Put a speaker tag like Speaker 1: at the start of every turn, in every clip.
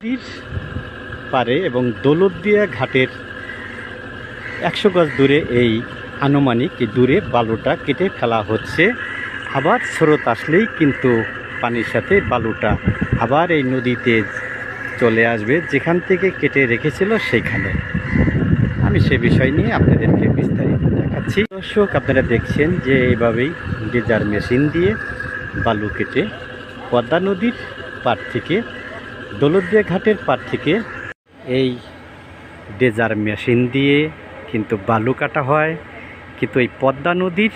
Speaker 1: নদীর পারে এবং দৌলতদিয়া ঘাটের 100 গজ দূরে এই আনুমানিক দূরে বালুটা কেটে ফেলা হচ্ছে। আবার স্রোত আসলেই কিন্তু পানির সাথে বালুটা আবার এই নদীতে চলে আসবে, যেখান থেকে কেটে রেখেছিল সেইখানে। আমি সে বিষয় নিয়ে আপনাদেরকে বিস্তারিত দেখাচ্ছি। দর্শক, আপনারা দেখছেন যে এইভাবেই ডেজার মেশিন দিয়ে বালু কেটে পদ্মা নদীর পার থেকে, দৌলতদিয়া ঘাটের পার থেকে এই ডেজার মেশিন দিয়ে কিন্তু বালু কাটা হয়। কিন্তু এই পদ্মা নদীর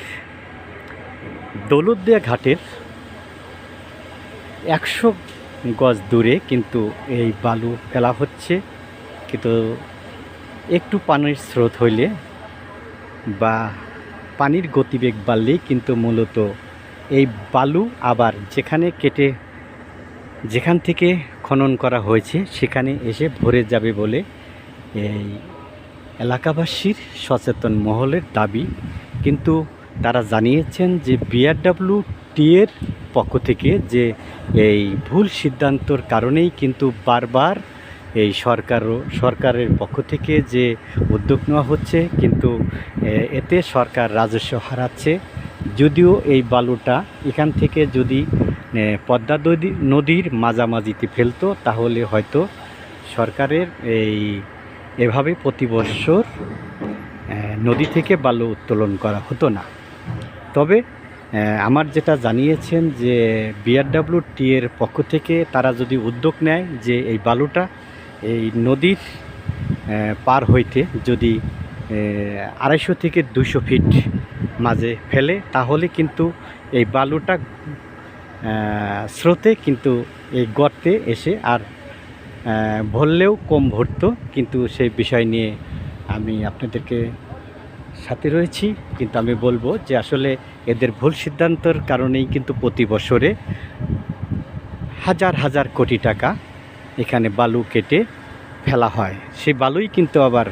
Speaker 1: দৌলতদিয়া ঘাটের 100 গজ দূরে কিন্তু এই বালু ফেলা হচ্ছে। কিন্তু একটু পানির স্রোত হইলে বা পানির গতিবেগ বাড়লেই কিন্তু মূলত এই বালু আবার যেখান থেকে খনন করা হয়েছে সেখানে এসে ভরে যাবে বলে এই এলাকাবাসীর সচেতন মহলের দাবি। কিন্তু তারা জানিয়েছেন যে BRWT এর পক্ষ থেকে যে এই ভুল সিদ্ধান্তর কারণেই কিন্তু বারবার এই সরকারের পক্ষ থেকে যে উদ্যোগ নেওয়া হচ্ছে, কিন্তু এতে সরকার রাজস্ব হারাচ্ছে। যদিও এই বালুটা এখান থেকে যদি পদ্মা নদীর মাঝামাঝিতে ফেলতো তাহলে হয়তো সরকারের এভাবে প্রতি বৎসর নদী থেকে বালু উত্তোলন করা হতো না। তবে আমার যেটা জানিয়েছেন যে BRWT এর পক্ষ থেকে তারা যদি উদ্যোগ নেয় যে এই বালুটা এই নদীর পার হইতে যদি 250 থেকে 200 ফিট মাঝে ফেলে, তাহলে কিন্তু এই বালুটা স্রোতে কিন্তু এই গর্তে এসে আর ভরলেও কম ভরতো। কিন্তু সেই বিষয় নিয়ে আমি আপনাদেরকে সাথে রয়েছি। কিন্তু আমি বলবো যে আসলে এদের ভুল সিদ্ধান্তর কারণেই কিন্তু প্রতি বছরে হাজার হাজার কোটি টাকা এখানে বালু কেটে ফেলা হয়। সেই বালুই কিন্তু আবার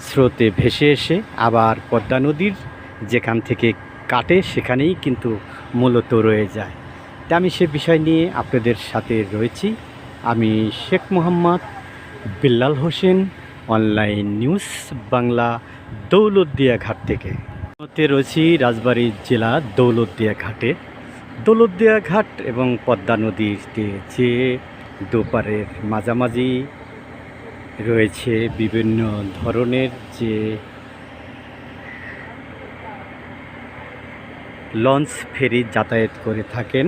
Speaker 1: স্রোতে ভেসে এসে আবার পদ্মা নদীর যেখান থেকে কাটে সেখানেই কিন্তু মূলত রয়ে যায়। তা আমি সে বিষয় নিয়ে আপনাদের সাথে রয়েছি। আমি শেখ মোহাম্মদ বিল্লাল হোসেন, অনলাইন নিউজ বাংলা, দৌলতদিয়া ঘাট থেকে রয়েছি রাজবাড়ী জেলা দৌলতদিয়া ঘাটে। দৌলতদিয়া ঘাট এবং পদ্মা নদীতে যে দুপারের মাঝামাঝি রয়েছে বিভিন্ন ধরনের যে লঞ্চ ফেরি যাতায়াত করে থাকেন।